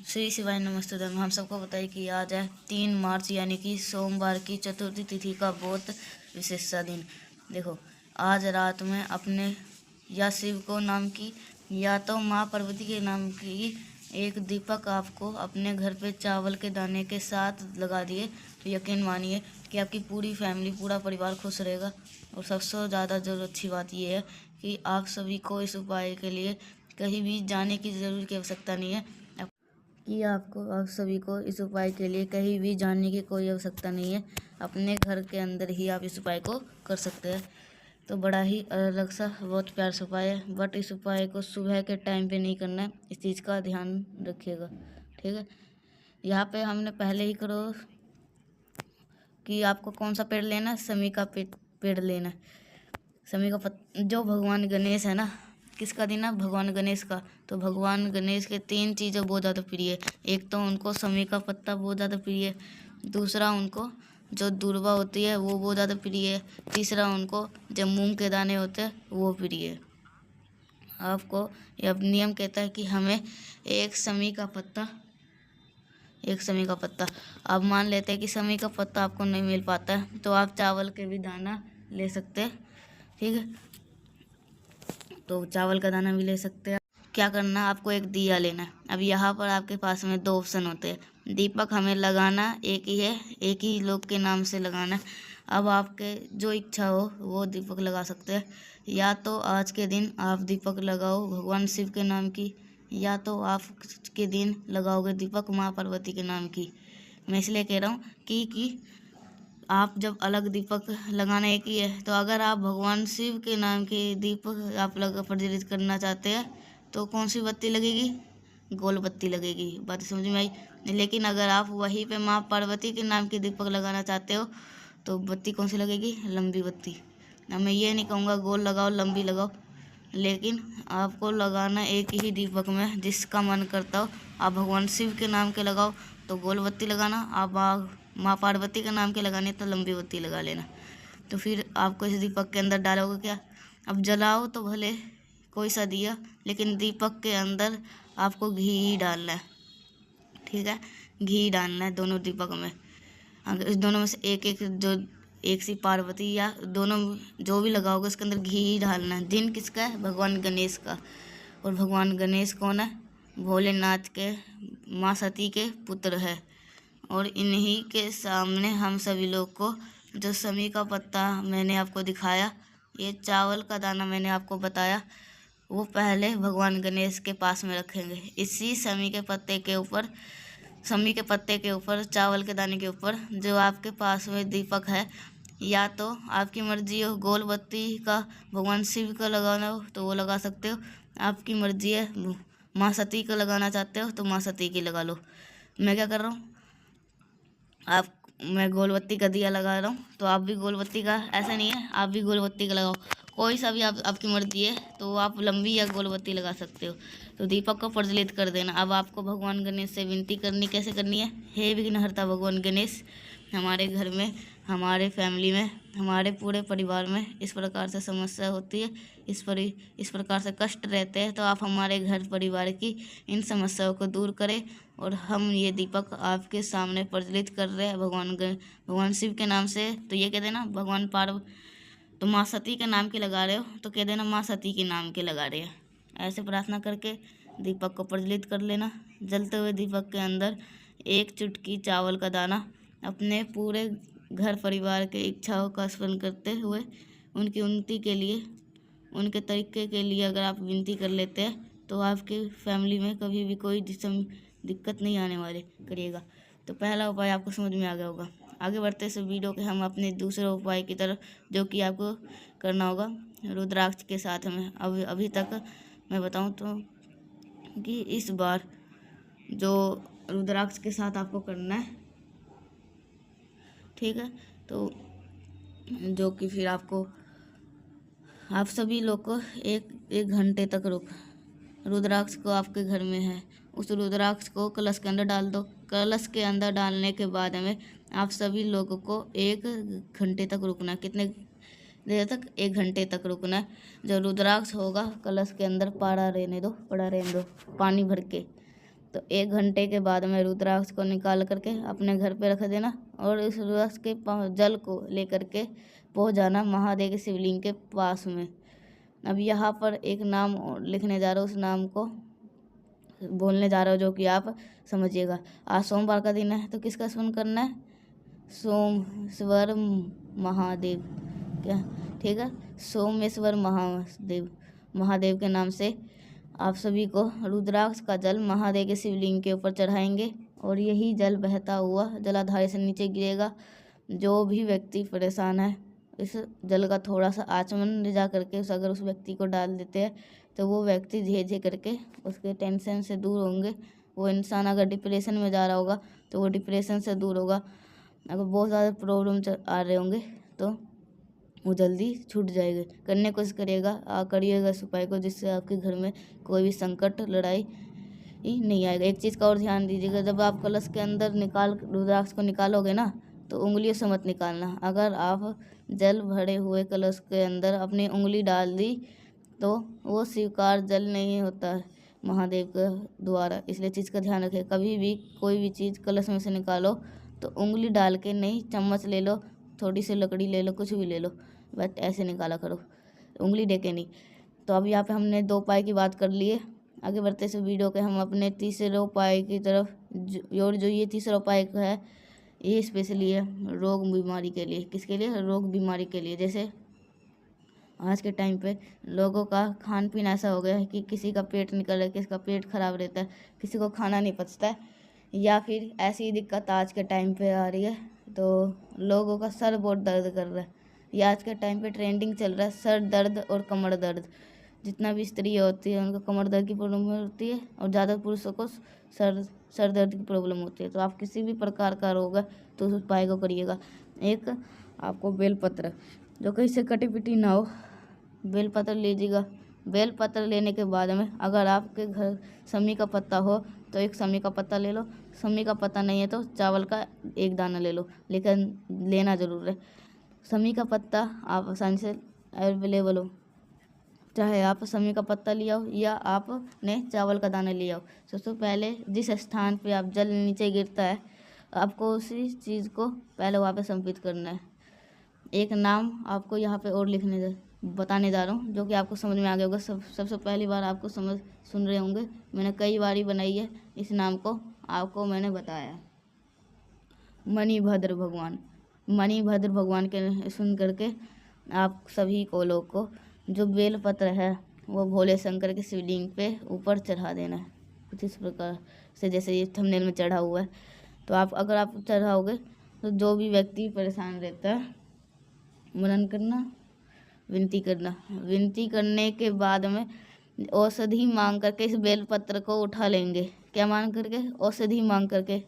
श्री शिवाय नमस्ते धर्म। हम सबको बताइए कि आज है 3 मार्च यानी कि सोमवार की चतुर्थी तिथि का बहुत विशेष सा दिन। देखो, आज रात में अपने या शिव को नाम की या तो माँ पार्वती के नाम की एक दीपक आपको अपने घर पे चावल के दाने के साथ लगा दिए तो यकीन मानिए कि आपकी पूरी फैमिली, पूरा परिवार खुश रहेगा। और सबसे ज़्यादा जो अच्छी बात यह है कि आप सभी को इस उपाय के लिए कहीं भी जाने की ज़रूर की आवश्यकता नहीं है आप सभी को इस उपाय के लिए कहीं भी जाने की कोई आवश्यकता नहीं है। अपने घर के अंदर ही आप इस उपाय को कर सकते हैं। तो बड़ा ही अलग सा बहुत प्यार सा उपाय है, बट इस उपाय को सुबह के टाइम पे नहीं करना है। इस चीज़ का ध्यान रखिएगा, ठीक है। यहाँ पे हमने पहले ही करो कि आपको कौन सा पेड़ लेना है। समी का पेड़ लेना है। समी का जो भगवान गणेश है ना, किसका दिन है? भगवान गणेश का। तो भगवान गणेश के 3 चीज़ें बहुत ज़्यादा प्रिय है। एक तो उनको समी का पत्ता बहुत ज़्यादा प्रिय है, दूसरा उनको जो दूर्वा होती है वो बहुत ज़्यादा प्रिय है, तीसरा उनको जो मूंग के दाने होते हैं वो प्रिय है। आपको यह नियम कहता है कि हमें एक समी का पत्ता आप मान लेते हैं कि समी का पत्ता आपको नहीं मिल पाता है तो आप चावल के भी दाना ले सकते हैं, ठीक है। तो चावल का दाना भी ले सकते हैं। क्या करना, आपको एक दिया लेना है। अब यहाँ पर आपके पास में 2 ऑप्शन होते हैं। दीपक हमें लगाना एक ही है, एक ही लोग के नाम से लगाना है। अब आपके जो इच्छा हो वो दीपक लगा सकते हैं। या तो आज के दिन आप दीपक लगाओ भगवान शिव के नाम की, या तो आप के दिन लगाओगे दीपक माँ पार्वती के नाम की। मैं इसलिए कह रहा हूँ कि आप जब अलग दीपक लगाना एक ही है, तो अगर आप भगवान शिव के नाम के दीपक आप प्रज्वलित करना चाहते हैं तो कौन सी बत्ती लगेगी? गोल बत्ती लगेगी। बात समझ में आई? लेकिन अगर आप वहीं पे माँ पार्वती के नाम के दीपक लगाना चाहते हो तो बत्ती कौन सी लगेगी? लंबी बत्ती। अब मैं ये नहीं कहूँगा गोल लगाओ लंबी लगाओ, लेकिन आपको लगाना एक ही दीपक में जिसका मन करता हो। आप भगवान शिव के नाम के लगाओ तो गोल बत्ती लगाना, आप माँ पार्वती के नाम के लगाने तो लंबी बत्ती लगा लेना। तो फिर आपको इस दीपक के अंदर डालोगे क्या? अब जलाओ तो भले कोई सा दिया, लेकिन दीपक के अंदर आपको घी ही डालना है, ठीक है। घी डालना है दोनों दीपक में। अगर इस दोनों में से जो एक सी पार्वती या दोनों जो भी लगाओगे उसके अंदर घी ही डालना है। दिन किसका है? भगवान गणेश का। और भगवान गणेश कौन है? भोलेनाथ के माँ सती के पुत्र है। और इन्हीं के सामने हम सभी लोग को जो समी का पत्ता मैंने आपको दिखाया, ये चावल का दाना मैंने आपको बताया, वो पहले भगवान गणेश के पास में रखेंगे। इसी समी के पत्ते के ऊपर चावल के दाने के ऊपर जो आपके पास में दीपक है, या तो आपकी मर्जी हो गोल बत्ती का भगवान शिव का लगाना हो तो वो लगा सकते हो। आपकी मर्जी है माँ सती का लगाना चाहते हो तो माँ सती की लगा लो। मैं क्या कर रहा हूँ, मैं गोल बत्ती का दिया लगा रहा हूँ तो आप भी गोल बत्ती का, ऐसा नहीं है, आप भी गोल बत्ती का लगाओ। कोई सा भी आपकी मर्जी है, तो आप लंबी या गोल बत्ती लगा सकते हो। तो दीपक को प्रज्वलित कर देना। अब आपको भगवान गणेश से विनती करनी, कैसे करनी है? हे विघ्नहर्ता भगवान गणेश, हमारे घर में, हमारे फैमिली में, हमारे पूरे परिवार में इस प्रकार से समस्या होती है, इस प्रकार से कष्ट रहते हैं, तो आप हमारे घर परिवार की इन समस्याओं को दूर करें। और हम ये दीपक आपके सामने प्रज्वलित कर रहे हैं भगवान शिव के नाम से। तो ये कह देना तो माँ सती के नाम के लगा रहे हो तो कह देना माँ सती के नाम के लगा रहे हैं। ऐसे प्रार्थना करके दीपक को प्रज्वलित कर लेना। जलते हुए दीपक के अंदर 1 चुटकी चावल का दाना अपने पूरे घर परिवार के इच्छाओं का स्मरण करते हुए उनकी उन्नति के लिए, उनके तरीके के लिए अगर आप विनती कर लेते हैं तो आपके फैमिली में कभी भी कोई दिक्कत नहीं आने वाले करिएगा। तो पहला उपाय आपको समझ में आ गया होगा। आगे बढ़ते इस वीडियो के हम अपने दूसरे उपाय की तरफ, जो कि आपको करना होगा रुद्राक्ष के साथ में। अभी तक मैं बताऊं तो कि इस बार जो रुद्राक्ष के साथ आपको करना है, ठीक है। तो जो कि फिर आप सभी लोग को एक घंटे तक रुद्राक्ष को आपके घर में है, उस रुद्राक्ष को कलश के अंदर डाल दो। कलश के अंदर डालने के बाद में आप सभी लोगों को 1 घंटे तक रुकना है। कितने देर तक? 1 घंटे तक रुकना है। जो रुद्राक्ष होगा कलश के अंदर पड़ा रहने दो पानी भर के। तो 1 घंटे के बाद में रुद्राक्ष को निकाल करके अपने घर पे रख देना और इस रुद्राक्ष के जल को लेकर के पहुँच जाना महादेव के शिवलिंग के पास में। अब यहाँ पर एक नाम लिखने जा रहा हूँ, उस नाम को बोलने जा रहा हूँ जो कि आप समझिएगा। आज सोमवार का दिन है तो किसका स्मरण करना है? सोमेश्वर महादेव, क्या ठीक है, सोमेश्वर महादेव के नाम से आप सभी को रुद्राक्ष का जल महादेव के शिवलिंग के ऊपर चढ़ाएंगे और यही जल बहता हुआ जलाधार से नीचे गिरेगा। जो भी व्यक्ति परेशान है इस जल का थोड़ा सा आचमन ले जा करके अगर उस व्यक्ति को डाल देते हैं तो वो व्यक्ति धीरे धीरे करके उसके टेंशन से दूर होंगे। वो इंसान अगर डिप्रेशन में जा रहा होगा तो वो डिप्रेशन से दूर होगा। अगर बहुत ज़्यादा प्रॉब्लम आ रहे होंगे तो वो जल्दी छूट जाएगा। करने की कोशिश करिएगा इस उपाय को, जिससे आपके घर में कोई भी संकट लड़ाई नहीं आएगा। एक चीज़ का और ध्यान दीजिएगा, जब आप कलश के अंदर रुद्राक्ष को निकालोगे ना तो उंगलियों से मत निकालना। अगर आप जल भरे हुए कलश के अंदर अपनी उंगली डाल दी तो वो स्वीकार जल नहीं होता है महादेव के द्वारा। इसलिए चीज़ का ध्यान रखें। कभी भी कोई भी चीज़ कलश में से निकालो तो उंगली डाल के नहीं, चम्मच ले लो, थोड़ी सी लकड़ी ले लो, कुछ भी ले लो, बस ऐसे निकाला करो, उंगली दे के नहीं। तो अब यहाँ पे हमने 2 उपाय की बात कर लिए। आगे बढ़ते इस वीडियो के हम अपने तीसरे उपाय की तरफ। और जो ये तीसरा उपाय है ये स्पेशली है रोग बीमारी के लिए। किसके लिए? रोग बीमारी के लिए। जैसे आज के टाइम पे लोगों का खान पीन ऐसा हो गया है कि किसी का पेट निकल रहा है, किसी का पेट खराब रहता है, किसी को खाना नहीं पचता है, या फिर ऐसी दिक्कत आज के टाइम पे आ रही है। तो लोगों का सर बहुत दर्द कर रहा है। ये आज के टाइम पे ट्रेंडिंग चल रहा है, सर दर्द और कमर दर्द। जितना भी स्त्री होती है उनको कमर दर्द की प्रॉब्लम होती है और ज़्यादा पुरुषों को सर दर्द की प्रॉब्लम होती है। तो आप किसी भी प्रकार का रोग है तो उस उपाय को करिएगा। एक आपको बेलपत्र, जो कहीं से कटी पिटी ना हो, बेलपत्र लीजिएगा। बेलपत्र लेने के बाद में अगर आपके घर समी का पत्ता हो तो एक समी का पत्ता ले लो। समी का पत्ता नहीं है तो चावल का 1 दाना ले लो, लेकिन लेना ज़रूर है। समी का पत्ता आप आसानी से अवेलेबल हो, चाहे आप समी का पत्ता ले आओ या आपने चावल का दाना ले आओ। सबसे पहले जिस स्थान पे आप जल नीचे गिरता है आपको उसी चीज़ को पहले वहाँ पे संपित करना है। एक नाम आपको यहाँ पे और बताने जा रहा हूँ जो कि आपको समझ में आ गया होगा। सबसे पहली बार आपको सुन रहे होंगे। मैंने कई बार ही बनाई है इस नाम को, आपको मैंने बताया। मणिभद्र भगवान के सुन करके आप सभी को लोग को जो बेलपत्र है वो भोले शंकर के शिवलिंग पे ऊपर चढ़ा देना है, कुछ इस प्रकार से जैसे ये थंबनेल में चढ़ा हुआ है। तो अगर आप चढ़ाओगे तो जो भी व्यक्ति परेशान रहता है मनन करना, विनती करने के बाद में औषधि मांग करके इस बेलपत्र को उठा लेंगे। क्या मांग करके? औषधि मांग करके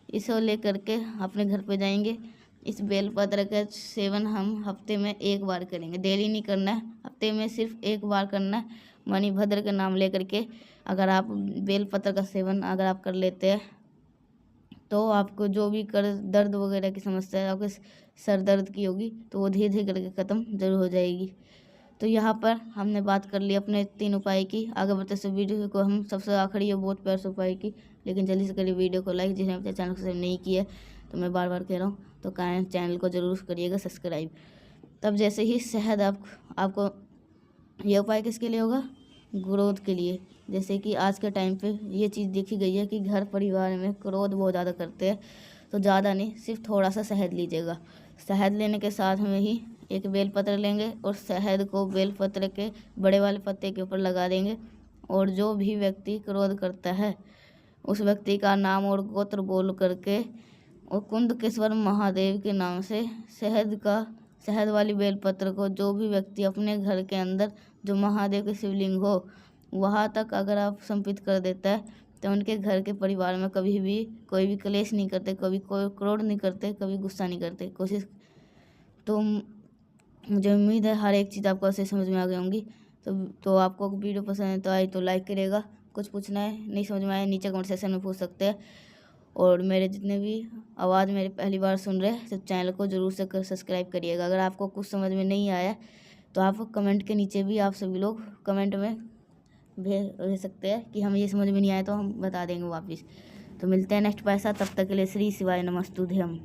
इसे ले करके अपने घर पे जाएंगे। इस बेलपत्र का सेवन हम हफ्ते में 1 बार करेंगे, डेली नहीं करना है, हफ्ते में सिर्फ 1 बार करना है। मणिभद्र का नाम ले करके अगर आप बेलपत्र का सेवन अगर आप कर लेते हैं तो आपको जो भी दर्द वगैरह की समस्या है, आपके सर दर्द की होगी तो वो धीरे धीरे करके ख़त्म जरूर हो जाएगी। तो यहाँ पर हमने बात कर ली अपने 3 उपाय की। आगे बढ़ते से वीडियो को हम सबसे आखिरी बहुत प्यार से उपाय की, लेकिन जल्दी से करिए वीडियो को लाइक। जिसने अपने चैनल को सब्सक्राइब नहीं किया तो मैं बार बार कह रहा हूँ तो चैनल को ज़रूर करिएगा सब्सक्राइब। तब जैसे ही शहद आपको ये उपाय किसके लिए होगा? ग्रोथ के लिए। जैसे कि आज के टाइम पे ये चीज़ देखी गई है कि घर परिवार में क्रोध बहुत ज़्यादा करते हैं, तो ज़्यादा नहीं, सिर्फ थोड़ा सा शहद लीजिएगा। शहद लेने के साथ में ही एक बेलपत्र लेंगे और शहद को बेलपत्र के बड़े वाले पत्ते के ऊपर लगा देंगे। और जो भी व्यक्ति क्रोध करता है उस व्यक्ति का नाम और गोत्र बोल करके और कुंदकेश्वर महादेव के नाम से शहद वाली बेलपत्र को जो भी व्यक्ति अपने घर के अंदर जो महादेव के शिवलिंग हो वहाँ तक अगर आप संपित कर देता है तो उनके घर के परिवार में कभी भी कोई भी क्लेश नहीं करते, कभी कोई क्रोध नहीं करते, कभी गुस्सा नहीं करते। कोशिश तो मुझे उम्मीद है हर एक चीज़ आपको ऐसे समझ में आ गई होंगी। तो आपको वीडियो पसंद है तो तो लाइक करिएगा। कुछ पूछना है, नहीं समझ में आया, नीचे कमेंट सेक्शन में पूछ सकते हैं। और मेरे जितने भी आवाज़ मेरी पहली बार सुन रहे हैं तो चैनल को ज़रूर से सब्सक्राइब करिएगा। अगर आपको कुछ समझ में नहीं आया तो आप कमेंट के नीचे भी आप सभी लोग कमेंट में भेज सकते हैं कि हमें ये समझ में नहीं आया तो हम बता देंगे वापस। तो मिलते हैं नेक्स्ट पैसा, तब तक के लिए श्री शिवाय नमस्तुभ्यम।